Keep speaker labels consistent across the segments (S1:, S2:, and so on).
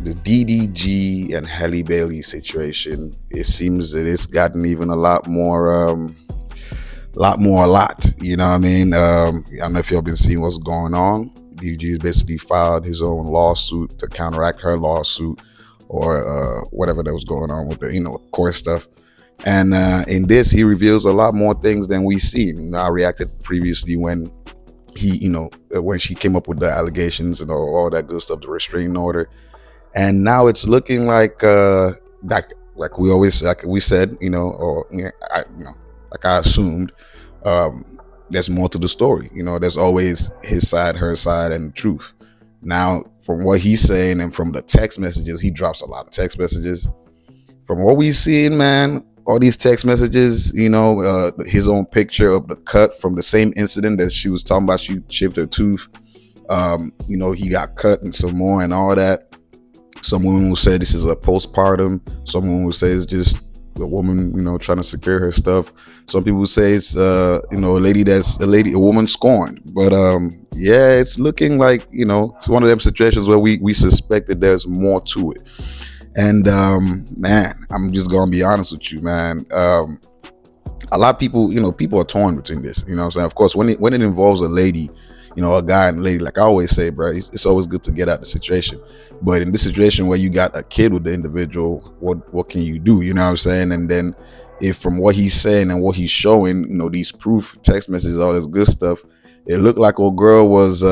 S1: the DDG and Halle Bailey situation, it seems that it's gotten even a lot more, a lot. You know what I mean? I don't know if y'all been seeing what's going on. DDG has basically filed his own lawsuit to counteract her lawsuit, or whatever that was going on with the court stuff. And in this, he reveals a lot more things than we seen. I reacted previously when when she came up with the allegations and all that good stuff, the restraining order. And now it's looking like like we said, like I assumed, there's more to the story. There's always his side, her side, and truth. Now, from what he's saying and from the text messages, he drops a lot of text messages. From what we've seen, man, all these text messages, his own picture of the cut from the same incident that she was talking about. She chipped her tooth. He got cut and some more and all that. Some women will say this is a postpartum. Some women will say it's just a woman, trying to secure her stuff. Some people say it's, a woman scorned. But yeah, it's looking like, it's one of them situations where we suspect that there's more to it. And man, I'm just gonna be honest with you, man. A lot of people, people are torn between this. You know what I'm saying? Of course, when it involves a lady, a guy and a lady, like I always say, bro, it's always good to get out the situation. But in this situation where you got a kid with the individual, what can you do? You know what I'm saying? And then if from what he's saying and what he's showing, these proof, text messages, all this good stuff, it looked like old girl was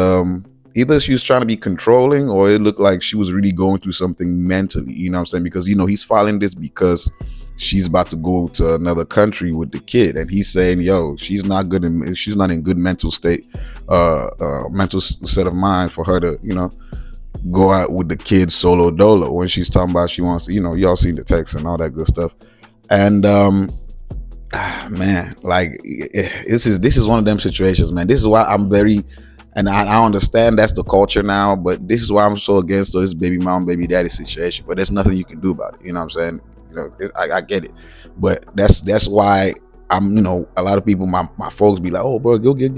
S1: either she was trying to be controlling, or it looked like she was really going through something mentally. You know what I'm saying? Because he's filing this because she's about to go to another country with the kid, and he's saying, yo, she's not in good mental state, mental set of mind for her to go out with the kid solo dolo, when she's talking about she wants to, y'all see the text and all that good stuff. And man, like this is one of them situations, man. This is why I'm very, and I understand that's the culture now, but this is why I'm so against this baby mom, baby daddy situation. But there's nothing you can do about it. You know what I'm saying? I get it, but that's why I'm, a lot of people, my folks be like, oh, bro, go get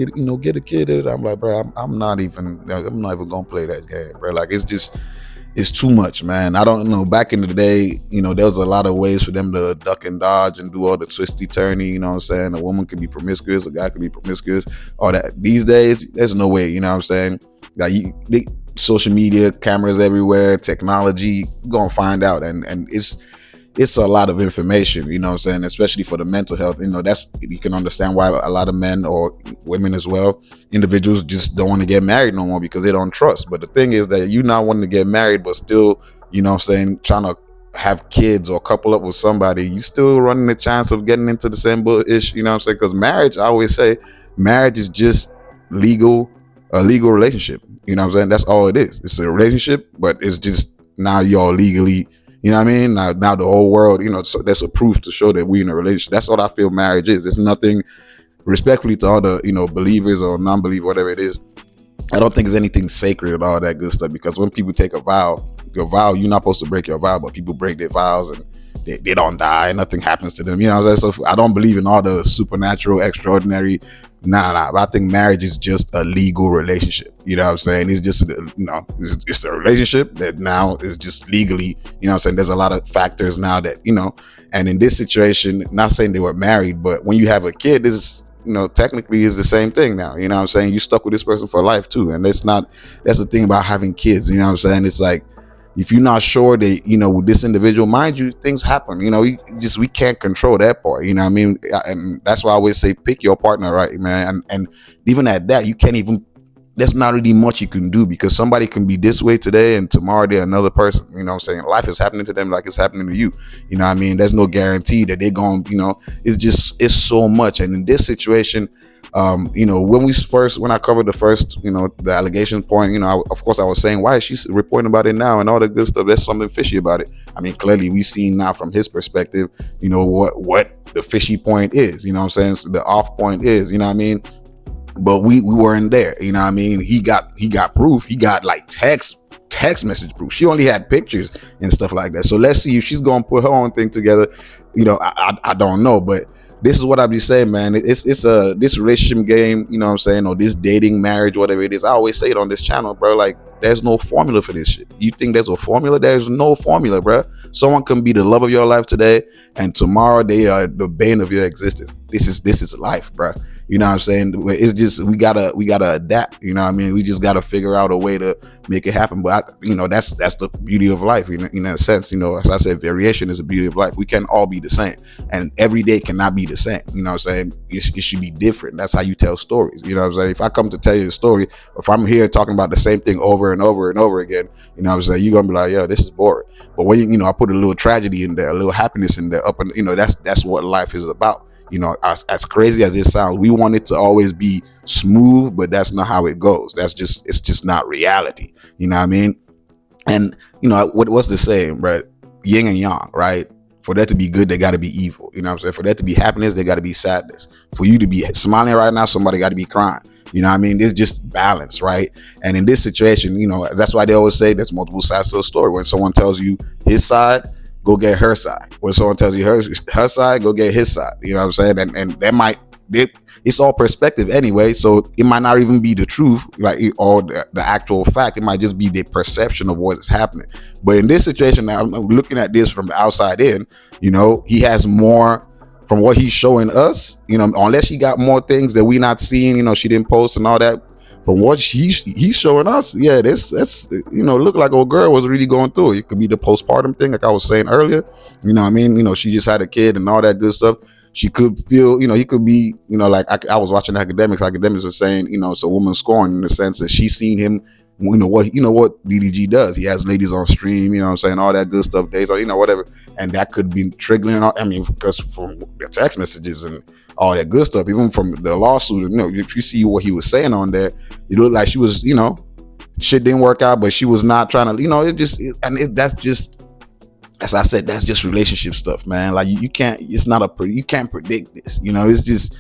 S1: a kid. I'm like, bro, I'm not even gonna play that game, bro. Like, it's too much, man. I don't know. Back in the day, there was a lot of ways for them to duck and dodge and do all the twisty turny. You know what I'm saying? A woman could be promiscuous, a guy could be promiscuous, all that. These days, there's no way. You know what I'm saying? Like, social media, cameras everywhere, technology, you're gonna find out, and it's a lot of information, you know what I'm saying, especially for the mental health. You can understand why a lot of men, or women as well, individuals just don't want to get married no more because they don't trust. But the thing is that you not wanting to get married, but still, you know what I'm saying, trying to have kids or couple up with somebody, you still running the chance of getting into the same ish, you know what I'm saying? Because marriage, I always say, marriage is just a legal relationship. You know what I'm saying? That's all it is. It's a relationship, but it's just now y'all legally, you know what I mean? Now the whole world, so that's a proof to show that we in a relationship. That's what I feel marriage is. It's nothing, respectfully to all the, believers or non-believers, whatever it is. I don't think it's anything sacred and all that good stuff, because when people take a vow, your vow, you're not supposed to break your vow, but people break their vows and they don't die, nothing happens to them. You know what I'm saying? So I don't believe in all the supernatural, extraordinary. Nah. But I think marriage is just a legal relationship. You know what I'm saying? It's just, it's a relationship that now is just legally, you know what I'm saying? There's a lot of factors now that, and in this situation, not saying they were married, but when you have a kid, this technically is the same thing now. You know what I'm saying? You stuck with this person for life too. And that's the thing about having kids. You know what I'm saying? It's like, if you're not sure that, with this individual, mind you, things happen, we can't control that part, you know what I mean? And that's why I always say, pick your partner right, man. And even at that, you can't even, there's not really much you can do, because somebody can be this way today and tomorrow they're another person. You know what I'm saying? Life is happening to them like it's happening to you. You know what I mean? There's no guarantee that they're going, it's so much. And in this situation, when I covered the first, the allegation point, of course I was saying, why is she reporting about it now and all the good stuff? There's something fishy about it. I mean, clearly we seen now from his perspective, what the fishy point is, you know what I'm saying? So the off point is, you know what I mean? But we weren't there, you know what I mean? He got proof. He got like text message proof. She only had pictures and stuff like that. So let's see if she's gonna put her own thing together. I don't know, but this is what I be saying, man. It's this relationship game, you know what I'm saying, or this dating, marriage, whatever it is. I always say it on this channel, bro. Like, There's no formula for this shit. You think there's a formula? There's no formula, bro. Someone can be the love of your life today, and tomorrow they are the bane of your existence. This is life, bro. You know what I'm saying? It's just we gotta adapt. You know what I mean? We just gotta figure out a way to make it happen. But that's the beauty of life. In a sense, as I said, variation is the beauty of life. We can all be the same, and every day cannot be the same. You know what I'm saying? It should be different. That's how you tell stories. You know what I'm saying? If I come to tell you a story, if I'm here talking about the same thing over and over and over again, you know what I'm saying, you're gonna be like, yo, this is boring. But when I put a little tragedy in there, a little happiness in there, that's what life is about. As crazy as it sounds, we want it to always be smooth, but that's not how it goes. It's just not reality. You know what I mean? And what's the saying, right? Yin and yang, right? For that to be good, they got to be evil. You know what I'm saying? For that to be happiness, they got to be sadness. For you to be smiling right now, somebody got to be crying. You know what I mean? It's just balance, right? And in this situation, that's why they always say there's multiple sides to a story. When someone tells you his side, go get her side. When someone tells you her side, go get his side. You know what I'm saying? And that it's all perspective anyway. So it might not even be the truth, or the actual fact. It might just be the perception of what is happening. But in this situation, now I'm looking at this from the outside in. He has more from what he's showing us. Unless he got more things that we not seeing. She didn't post and all that. From what he's showing us, yeah, that's look like old girl was really going through it. It could be the postpartum thing, like I was saying earlier. You know what I mean? She just had a kid and all that good stuff. She could feel, he could be, like I was watching academics. Academics were saying, it's a woman scorn in the sense that she's seen him. What DDG does. He has ladies on stream, you know what I'm saying, all that good stuff, days, or whatever, and that could be triggering. Because from the text messages and all that good stuff, even from the lawsuit, if you see what he was saying on there, it looked like she was, shit didn't work out, but she was not trying to, that's just, as I said, that's just relationship stuff, man. Like you can't, you can't predict this, it's just,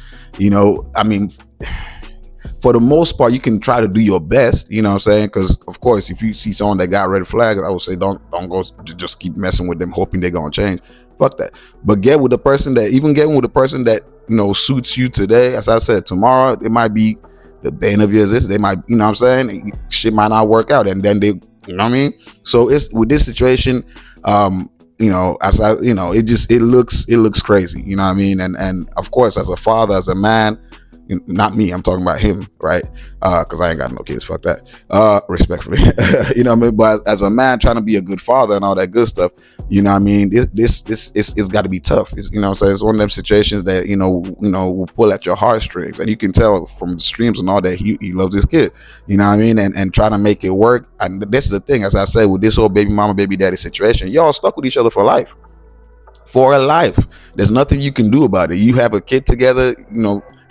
S1: for the most part, you can try to do your best, you know what I'm saying? Because, of course, if you see someone that got red flags, I would say don't go, just keep messing with them, hoping they're going to change. Fuck that. But getting with the person that, suits you today, as I said, tomorrow, it might be the bane of your existence. They might, you know what I'm saying? Shit might not work out. And then they, you know what I mean? So it's with this situation, it looks crazy, you know what I mean? And of course, as a father, as a man, not me, I'm talking about him, right? Because I ain't got no kids, fuck that. Respectfully, you know what I mean? But as a man trying to be a good father and all that good stuff, you know what I mean? It's got to be tough. It's, so it's one of them situations that will pull at your heartstrings, and you can tell from the streams and all that he loves his kid, you know what I mean? And trying to make it work. And this is the thing, as I said, with this whole baby mama, baby daddy situation, y'all stuck with each other for life. For a life. There's nothing you can do about it. You have a kid together,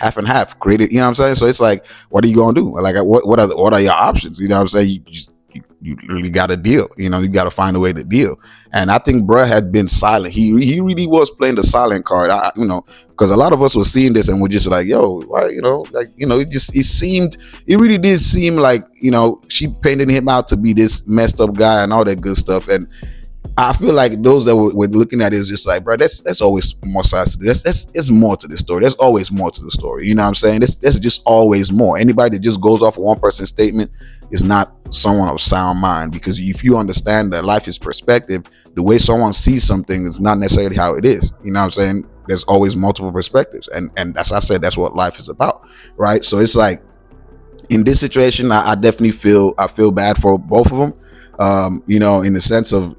S1: half and half created, you know what I'm saying? So it's like, what are you gonna do? Like, what are your options? You know what I'm saying? You really got to deal. You got to find a way to deal. And I think bruh had been silent. He really was playing the silent card. Because a lot of us were seeing this and we're just like, yo, why, it really did seem like, she painted him out to be this messed up guy and all that good stuff. And I feel like those that were looking at it is just like, bro, that's always more sides to this. There's more to the story. There's always more to the story. You know what I'm saying? There's just always more. Anybody that just goes off of one person's statement is not someone of sound mind, because if you understand that life is perspective, the way someone sees something is not necessarily how it is. You know what I'm saying? There's always multiple perspectives. And as I said, that's what life is about, right? So it's like, in this situation, I definitely feel bad for both of them. In the sense of,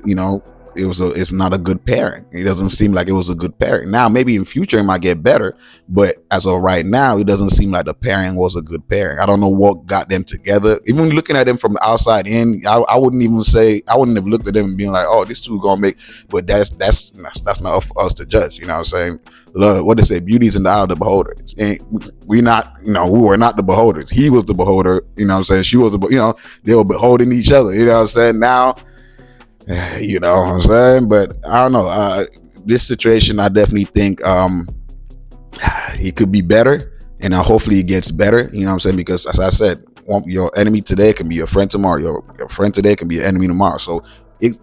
S1: it's not a good pairing. It doesn't seem like it was a good pairing. Now, maybe in future it might get better, but as of right now, it doesn't seem like the pairing was a good pairing. I don't know what got them together. Even looking at them from the outside in, I wouldn't have looked at them and being like, oh, these two gonna make, but that's not up for us to judge. You know what I'm saying? Love, what they say, beauty's in the eye of the beholder. And we were not the beholders. He was the beholder, you know what I'm saying? She was they were beholding each other, you know what I'm saying? Now, you know what I'm saying? But I don't know. This situation, I definitely think it could be better, and hopefully it gets better. You know what I'm saying? Because as I said, your enemy today can be your friend tomorrow. Your friend today can be your enemy tomorrow. So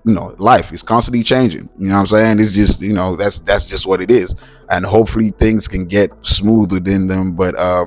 S1: life is constantly changing. You know what I'm saying? It's just that's just what it is. And hopefully things can get smooth within them. But I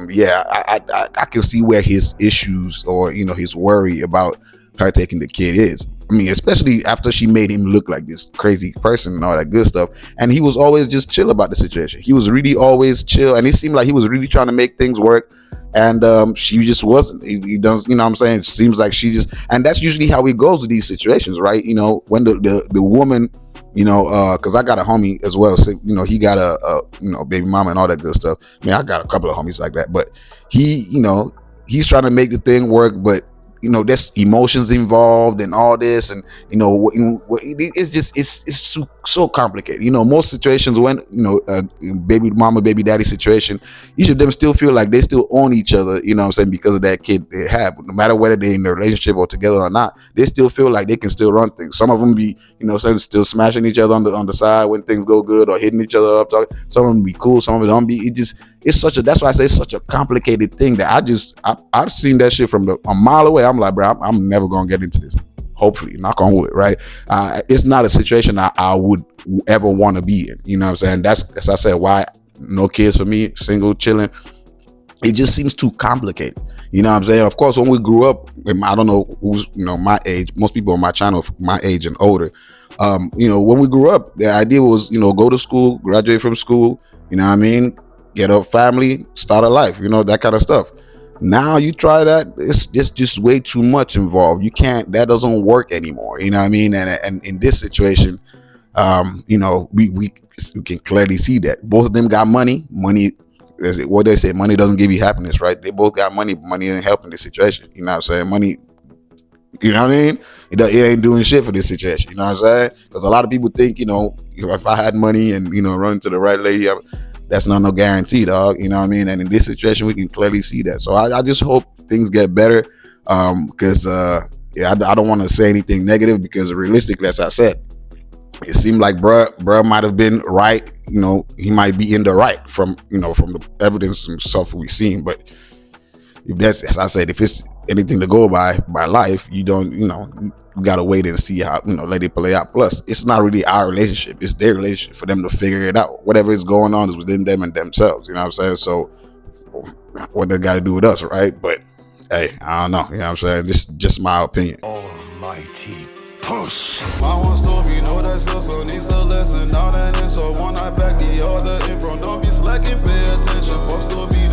S1: can see where his issues or his worry about her taking the kid is. I mean, especially after she made him look like this crazy person and all that good stuff. And he was always just chill about the situation. He was really always chill, and it seemed like he was really trying to make things work. And she just wasn't. He does, you know what I'm saying? It seems like she just, and that's usually how it goes with these situations, right? You know, when the woman, you know, because I got a homie as well. So, you know, he got a you know, baby mama and all that good stuff. I mean, I got a couple of homies like that, but he, you know, he's trying to make the thing work, but you know, there's emotions involved and all this, and you know, it's just it's so complicated. You know, most situations when, you know, baby mama baby daddy situation, each of them still feel like they still own each other, you know what I'm saying, because of that kid they have. No matter whether they're in a relationship or together or not, they still feel like they can still run things. Some of them be, you know, still smashing each other on the side when things go good, or hitting each other up. Some of them be cool, some of them don't be. It's such a, that's why I say it's such a complicated thing that I've seen that shit from a mile away. I'm like, bro, I'm never gonna get into this. Hopefully, knock on wood, right? It's not a situation I would ever want to be in. You know what I'm saying? That's, as I said, why no kids for me, single, chilling. It just seems too complicated. You know what I'm saying? Of course, when we grew up, I don't know who's, you know, my age. Most people on my channel, my age and older. You know, when we grew up, the idea was, you know, go to school, graduate from school. You know what I mean? Get a family, start a life, you know, that kind of stuff. Now you try that, it's just way too much involved. You can't, that doesn't work anymore. You know what I mean? And in this situation, you know, we can clearly see that both of them got money. What they say, money doesn't give you happiness, right? They both got money, but money ain't helping the situation. You know what I'm saying? Money, you know what I mean? It ain't doing shit for this situation. You know what I'm saying? Because a lot of people think, you know, if I had money and, you know, run to the right lady, that's not no guarantee, dog. You know what I mean? And in this situation, we can clearly see that. So I just hope things get better. Because yeah, I don't want to say anything negative, because realistically, as I said, it seemed like bruh might have been right. You know, he might be in the right from, you know, from the evidence and stuff we've seen. But if that's, as I said, if it's anything to go by life, you don't, you know, you gotta wait and see how, you know, let it play out. Plus, it's not really our relationship, it's their relationship, for them to figure it out. Whatever is going on is within them and themselves, you know what I'm saying? So what they gotta do with us, right? But hey, I don't know, you know what I'm saying? This is just my opinion.
S2: Almighty push. My one story, know that also needs a lesson. Now that in, so one eye back the other in front. Don't be slacking, pay attention. Post to me